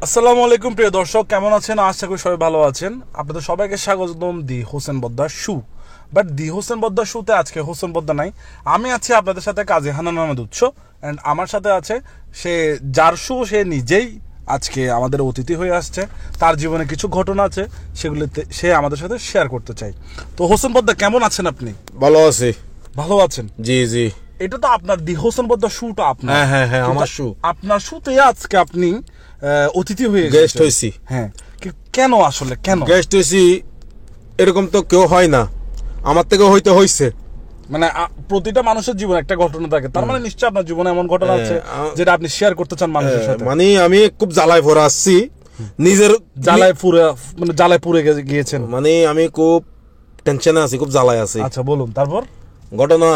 আসসালামু আলাইকুম প্রিয় দর্শক, কেমন আছেন? আশা করি সবাই ভালো আছেন। আপনাদের সবাইকে স্বাগতম দি হোসেন বদ্দার শু। বাট দি হোসেন বদ্দার শুতে আজকে হোসেন বদ্দা নাই, আমি আছি আপনাদের সাথে কাজী হান্নান আহমেদ উৎস। অ্যান্ড আমার সাথে আছে সে যার শু, সে নিজেই আজকে আমাদের অতিথি হয়ে আসছে। তার জীবনে কিছু ঘটনা আছে, সেগুলিতে সে আমাদের সাথে শেয়ার করতে চাই। তো হোসেন বদ্দা, কেমন আছেন আপনি? ভালো আছি। ভালো আছেন? জি জি। এটা তো আপনার দি হোসেন বদ্দার শুটা আপনার। হ্যাঁ, আমার শু। আপনার শুতে আজকে আপনি অতিথি হয়ে গেস্ট হয়েছি। হ্যাঁ, কেন আসলে কেন গেস্ট হয়েছি? এরকম তো কেউ হয় না, আমার থেকে হইতে হইছে। মানে প্রতিটা মানুষের জীবনে একটা ঘটনা থাকে, তার মানে নিশ্চয়ই আপনার জীবনে এমন ঘটনা আছে যেটা আপনি শেয়ার করতে চান মানুষের সাথে। মানে আমি খুব জ্বালায় পড়ে আসছি, নিজের জ্বালায় পুড়ে গিয়েছেন। মানে আমি খুব টেনশনে আছি, খুব জ্বালায় আছি। আচ্ছা বলুন তারপর। ঘটনা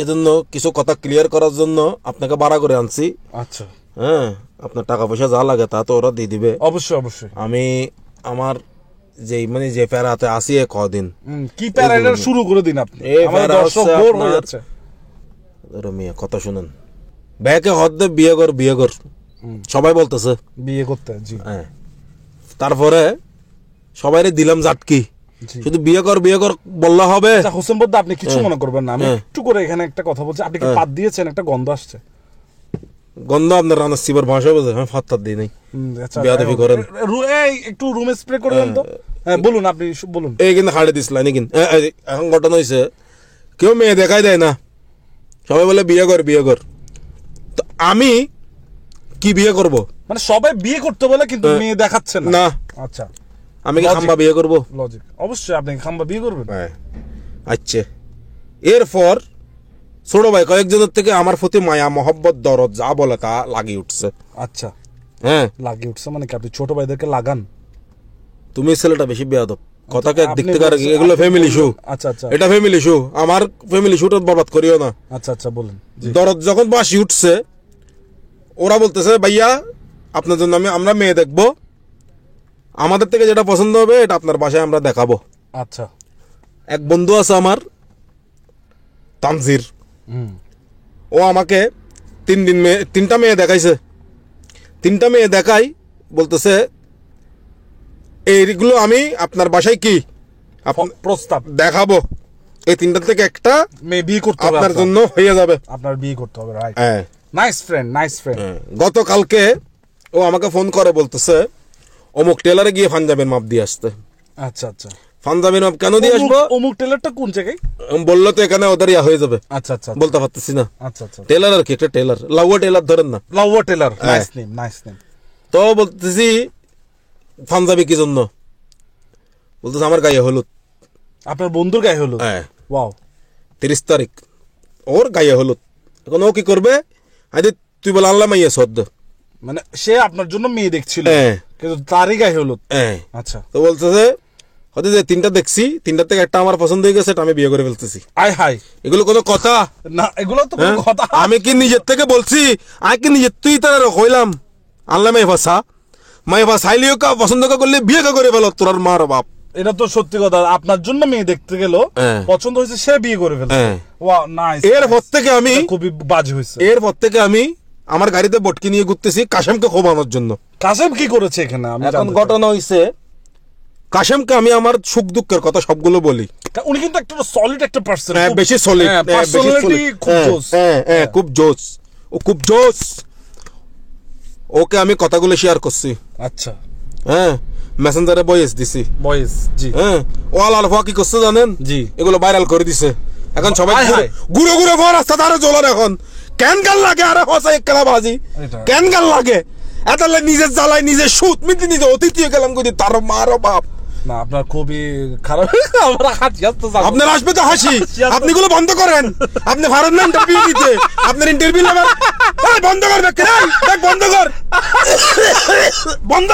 এজন্য কিছু কথা ক্লিয়ার করার জন্য আপনাকে ভাড়া করে আনছি। আচ্ছা। হ্যাঁ, আপনার টাকা পয়সা যা লাগে তা তো ওরা দিয়ে দিবে। অবশ্যই অবশ্যই। আমি আমার যে প্যারাতে আসি কদিন, কি প্যারা শুরু করে দিন আপনি, আমাদের দর্শক বোর হয়ে যাচ্ছে। মিয়া কথা শুনেন, ব্যাকে হদ্দে বিয়ে কর সবাই বলতেছে বিয়ে করতে। জি হ্যাঁ। তারপরে সবাইরে দিলাম জাটকি, শুধু বিয়ে কর বললে হবে? হোসেন বদ্দা, আপনি কিছু মনে করবেন না, আমি একটু করে এখানে একটা কথা বলছি। আপনি কি পাত দিয়েছেন? একটা গন্ধ আসছে। গন্ধ আপনার রান্নার সিবার ভাষা বোঝে? হ্যাঁ, ফাত্তার দিই নাই, বেয়াদবি করেন। একটু রুমে স্প্রে করে দেন তো। হ্যাঁ বলুন, আপনি বলুন। এই কিন্তু হাড়ে দিছিল নাকি? এখন ঘটনা হয়েছে, কেউ মেয়ে দেখাই দেয় না, সবাই বলে বিয়ে কর। তো আমি কি বিয়ে করব? মানে সবাই বিয়ে করতে বলে কিন্তু মেয়ে দেখাচ্ছেন না। আচ্ছা, আমি কি খাম্বা বিয়ে করব? লজিক। অবশ্যই আপনি খাম্বা বিয়ে করবেন। হ্যাঁ। আচ্ছা, এরপর ছোট ভাই কয়েকজনের থেকে আমার প্রতি মায়া মহব্বত দরদ যা বলে তা লাগিয়ে উঠছে। আচ্ছা, হ্যাঁ লাগিয়ে উঠছে মানে কি আপনি ছোট ভাইদেরকে লাগান? তুমি ছেলেটা বেশি বেয়াদব, কথাকে একদিক থেকে এগুলো ফ্যামিলি ইস্যু। আচ্ছা আচ্ছা, এটা ফ্যামিলি ইস্যু, আমার ফ্যামিলি ইস্যুটা বরবাদ করিও না। আচ্ছা আচ্ছা বলুন। দরদ যখন বাসি উঠছে, ওরা বলতেছে ভাইয়া আপনার জন্য আমরা মেয়ে দেখবো, আমাদের থেকে যেটা পছন্দ হবে এটা আপনার বাসায় আমরা দেখাবো। আচ্ছা। এক বন্ধু আছে আমার, তানজির, ও আমাকে 3টা মেয়ে দেখাইছে। 3টা মেয়ে দেখাই বলতেছে এইগুলো আমি আপনার বাসায় কি প্রস্তাব দেখাবো, এই 3টার থেকে একটা মেয়ে বিয়ে করতে হবে, আপনার জন্য হয়ে যাবে। আপনার বিয়ে করতে হবে, রাইট? হ্যাঁ। Nice friend. গতকালকে ও আমাকে ফোন করে বলতেছে অমুক টেলারে গিয়ে পাঞ্জাবের মাপ দিয়ে আসতে। আচ্ছা আচ্ছা। পাঞ্জাবের মাপ কেন দিয়ে আসবো? অমুক টেলারটা কোন জায়গায় বললো তো এখানে ওদের হয়ে যাবে। আচ্ছা আচ্ছা, বলতে পারতেছি না। আচ্ছা আচ্ছা। টেলার আর কি, একটা টেলার, লাউয়া টেলার ধরেন না, লাউয়া টেলার। Nice name. তো বলতেছি পাঞ্জাবি কি জন্য? বলতেছে আমার গায়ে হলুদ। আপনার বন্ধুর গায়ে হলুদ? হ্যাঁ। ওয়াও। 30 তারিখ ওর গায়ে হলুদ। এখন ও কি করবে? আরে তুই বল আল্লাহ মাইয়া সদ্য, মানে সে আপনার জন্য মেয়ে দেখছিল কিন্তু তারই গায়ে হলুদ। আচ্ছা। তো বলতেছে হয়তো যে 3টা দেখছি, 3টার থেকে একটা আমার পছন্দ হয়ে গেছে, আমি বিয়ে করে ফেলতেছি। আয় হাই, এগুলো কোনো কথা না, এগুলো তো কোনো কথা। আমি কি নিজের থেকে বলছি? আমি কি নিজের তুই তার কইলাম আল্লাহ মাই ভাষা হাইলিও কা পছন্দ করলে বিয়ে করে ফেলো তোর মার বাপ। এটা তো সত্যি কথা, আপনার জন্য মেয়ে দেখতে গেল, পছন্দ হয়েছে, সে বিয়ে করে ফেলছে। Wow, nice. এরপর থেকে আমি খুবই বাজে হয়েছে। এরপর থেকে আমি আমার গাড়িতে বটকি নিয়ে ঘুরতেছি কাশেমকে খোবানোর জন্য। কাশেম কি করেছে এখানে? এখন ঘটনা হইছে, কাশেমকে আমি আমার সুখ দুঃখের কথা সবগুলো বলি। উনি কিন্তু একটা সলিড একটা পারসন, বেশি সলিড, পার্সোনালিটি খুব জোস। খুব জোস, ও খুব জোস। ওকে আমি কথাগুলো শেয়ার করছি। আচ্ছা। হ্যাঁ, মেসেঞ্জারে ভয়েস দিছি। জি। হ্যাঁ, ও আলফা কি করছে জানেন? জি। এগুলো ভাইরাল করে দিছে। এখন সবাই ঘুরে ভর রাস্তা ধারে চলার। এখন কেন গাল লাগে? আরে হসা একলা বাজি কেন গাল লাগে? এত নিজের জ্বালায় নিজের সুত মিটি নিজে অতিথি গেলাম কই তার মারো বাপ। না, আপনার খুবই খারাপ। আমরা হাসি আসতে যাব, আপনার আসবে তো হাসি, আপনি গুলো বন্ধ করেন। আপনি ভারত না ইন্টারভিউ দিতে, আপনার ইন্টারভিউ নেবার বন্ধ করবে, বন্ধ কর, বন্ধ।